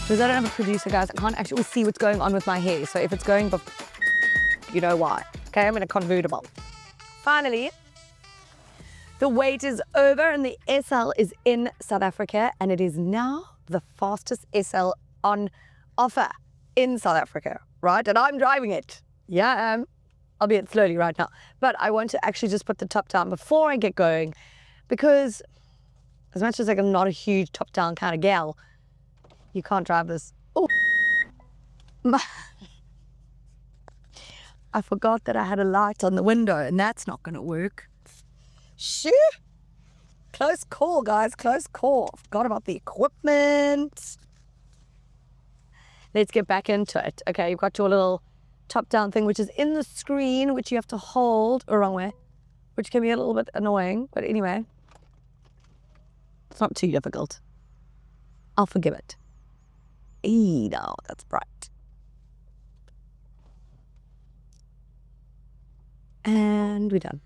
Because I don't have a producer, guys, I can't actually see what's going on with my hair. So if it's going, you know why. Okay, I'm in a convertible. Finally, the wait is over and the SL is in South Africa, and it is now the fastest SL on offer in South Africa, right? And I'm driving it. Yeah, I am. Albeit slowly right now. But I want to actually just put the top down before I get going, because as much as I'm not a huge top down kind of gal, you can't drive this. Oh, I forgot that I had a light on the window, and that's not going to work. Shoo! Close call, guys, close call. Forgot about the equipment. Let's get back into it. Okay, you've got your little top-down thing, which is in the screen, which you have to hold, or wrong way, which can be a little bit annoying, but anyway, it's not too difficult. I'll forgive it. No, that's bright. And we're done.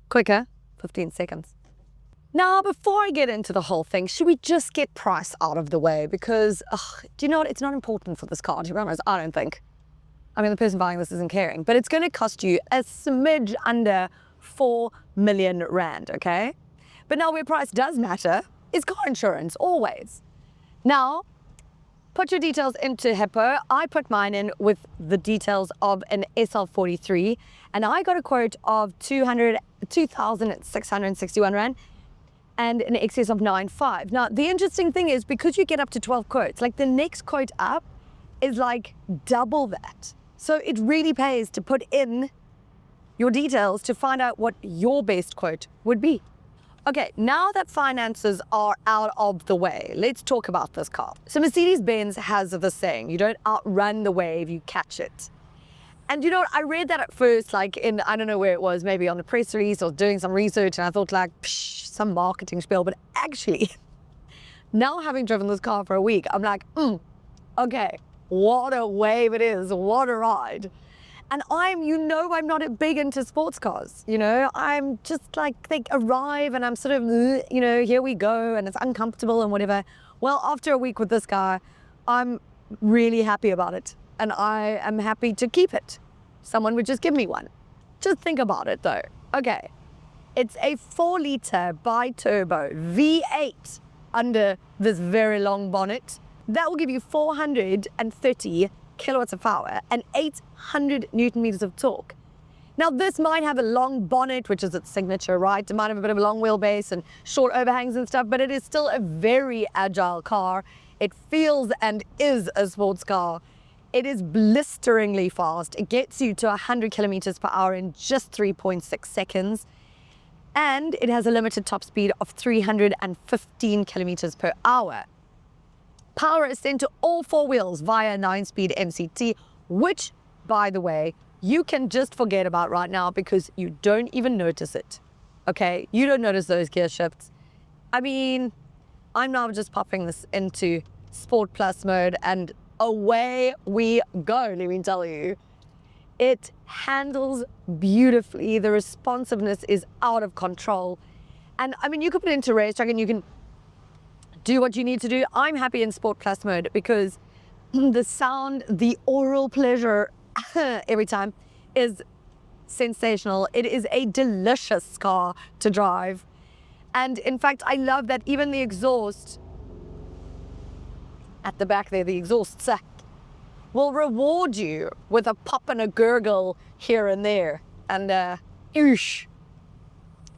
Quicker, 15 seconds. Now, before I get into the whole thing, should we just get price out of the way? Because, do you know what? It's not important for this car, to be honest, I don't think. I mean, the person buying this isn't caring, but it's going to cost you a smidge under 4 million rand, okay? But now where price does matter is car insurance, always. Now, put your details into Hippo. I put mine in with the details of an SL43, and I got a quote of 2,661 rand and an excess of 9.5. Now, the interesting thing is, because you get up to 12 quotes, like the next quote up is like double that. So it really pays to put in your details to find out what your best quote would be. Okay, now that finances are out of the way, let's talk about this car. So Mercedes-Benz has this saying, you don't outrun the wave, you catch it. And you know what, I read that at first, like in, I don't know where it was, maybe on the press release or doing some research, and I thought like, psh, some marketing spiel, but actually, now having driven this car for a week, I'm like, okay, what a wave it is, what a ride. And I'm not big into sports cars, you know, I'm just like, they arrive and I'm sort of, you know, here we go, and it's uncomfortable and whatever. Well, after a week with this car, I'm really happy about it, and I am happy to keep it. Someone would just give me one. Just think about it though. Okay, it's a 4-liter bi-turbo V8 under this very long bonnet. That will give you 430 kilowatts of power and 800 Newton meters of torque. Now, this might have a long bonnet, which is its signature, right? It might have a bit of a long wheelbase and short overhangs and stuff, but it is still a very agile car. It feels and is a sports car. It is blisteringly fast. It gets you to 100 kilometers per hour in just 3.6 seconds. And it has a limited top speed of 315 kilometers per hour. Power is sent to all 4 wheels via a 9-speed MCT, which, by the way, you can just forget about right now because you don't even notice it, okay? You don't notice those gear shifts. I mean, I'm now just popping this into Sport Plus mode, and away we go, let me tell you. It handles beautifully. The responsiveness is out of control. And I mean, you could put it into racetrack and you can do what you need to do. I'm happy in Sport Plus mode because the sound, the oral pleasure every time is sensational. It is a delicious car to drive. And in fact, I love that even the exhaust at the back there, the exhaust sack, will reward you with a pop and a gurgle here and there. And oosh,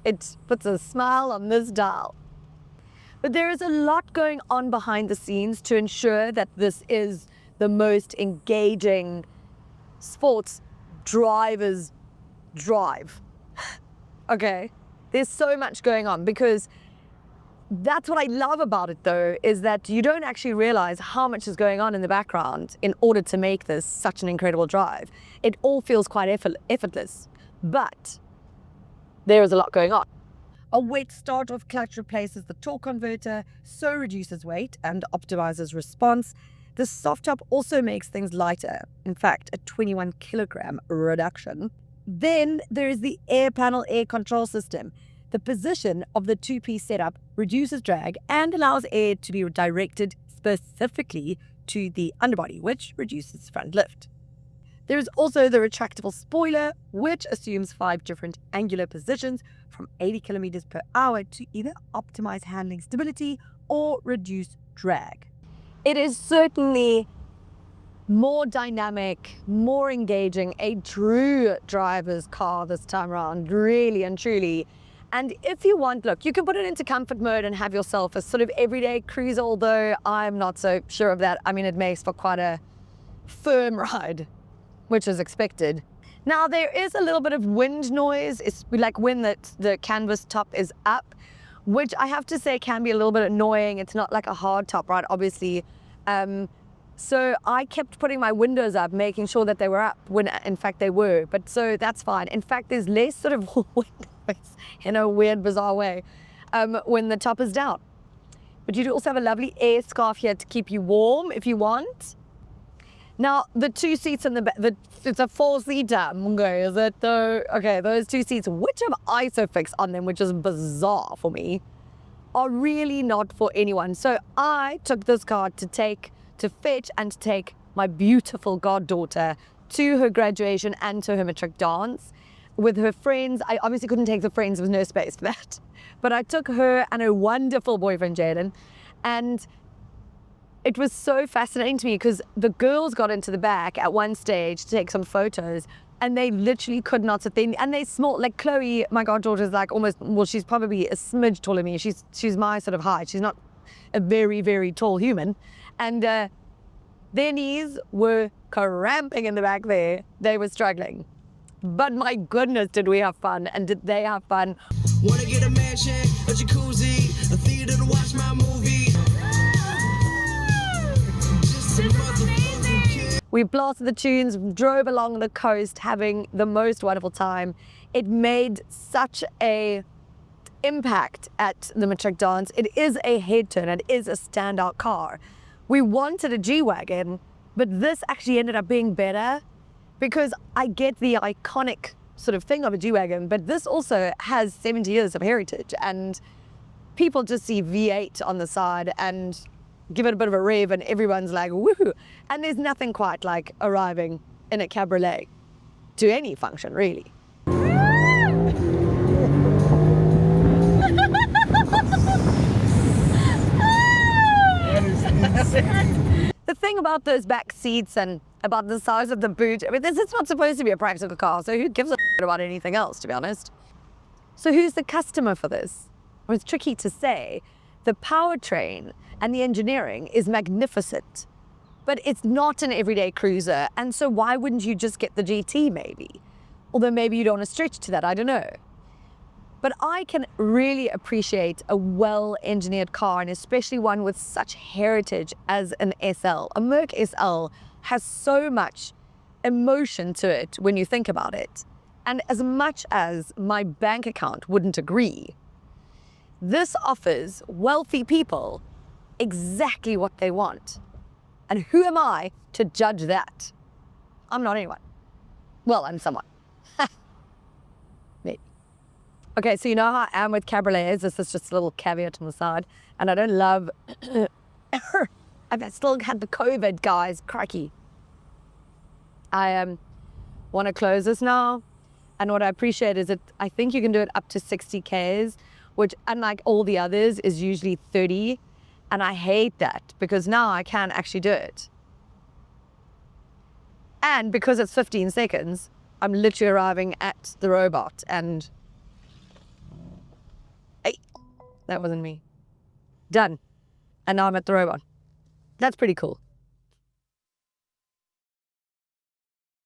it puts a smile on this dial. But there is a lot going on behind the scenes to ensure that this is the most engaging sports driver's drive. Okay, there's so much going on, because that's what I love about it though, is that you don't actually realize how much is going on in the background in order to make this such an incredible drive. It all feels quite effortless, but there is a lot going on. A wet start-off clutch replaces the torque converter, so reduces weight and optimizes response. The soft top also makes things lighter, in fact, a 21 kilogram reduction. Then there is the air panel air control system. The position of the 2-piece setup reduces drag and allows air to be directed specifically to the underbody, which reduces front lift. There is also the retractable spoiler, which assumes 5 different angular positions from 80 kilometers per hour to either optimize handling stability or reduce drag. It is certainly more dynamic, more engaging, a true driver's car this time around, really and truly. And if you want, look, you can put it into comfort mode and have yourself a sort of everyday cruiser, although I'm not so sure of that. I mean, it makes for quite a firm ride, which is expected. Now, there is a little bit of wind noise. It's like when the canvas top is up, which I have to say can be a little bit annoying. It's not like a hard top, right? Obviously. So I kept putting my windows up, making sure that they were up when in fact they were. But so that's fine. In fact, there's less sort of wind noise in a weird, bizarre way when the top is down. But you do also have a lovely air scarf here to keep you warm if you want. Now, the 2 seats in the back, it's a 4-seater, is it though? Okay, those 2 seats, which have ISOFIX on them, which is bizarre for me, are really not for anyone. So I took this car to fetch and to take my beautiful goddaughter to her graduation and to her Matric Dance with her friends. I obviously couldn't take the friends, there was no space for that. But I took her and her wonderful boyfriend, Jaden, and it was so fascinating to me because the girls got into the back at one stage to take some photos and they literally could not sit there. And they small, like Chloe, my goddaughter, is like almost, well, she's probably a smidge taller than me. She's my sort of height. She's not a very, very tall human. And their knees were cramping in the back there. They were struggling. But my goodness, did we have fun, and did they have fun. Wanna get a mansion, a jacuzzi, a theater to watch my movie. We blasted the tunes, drove along the coast, having the most wonderful time. It made such a impact at the Matric Dance. It is a head turner, it is a standout car. We wanted a G-Wagon, but this actually ended up being better because I get the iconic sort of thing of a G-Wagon, but this also has 70 years of heritage, and people just see V8 on the side and give it a bit of a rev and everyone's like, woohoo. And there's nothing quite like arriving in a cabriolet to any function, really. The thing about those back seats and about the size of the boot, I mean, this is not supposed to be a practical car, so who gives a about anything else, to be honest? So who's the customer for this? Well, it's tricky to say. The powertrain and the engineering is magnificent, but it's not an everyday cruiser, and so why wouldn't you just get the GT maybe? Although maybe you don't want to stretch to that, I don't know. But I can really appreciate a well-engineered car, and especially one with such heritage as an SL. A Merc SL has so much emotion to it when you think about it. And as much as my bank account wouldn't agree, this offers wealthy people exactly what they want. And who am I to judge that? I'm not anyone. Well, I'm someone. Maybe. Okay, so you know how I am with cabriolets. This is just a little caveat on the side. And I don't love... I've still had the COVID, guys. Crikey. I want to close this now. And what I appreciate is that I think you can do it up to 60 Ks, which, unlike all the others, is usually 30. And I hate that because now I can actually do it. And because it's 15 seconds, I'm literally arriving at the robot and... Hey, that wasn't me. Done. And now I'm at the robot. That's pretty cool.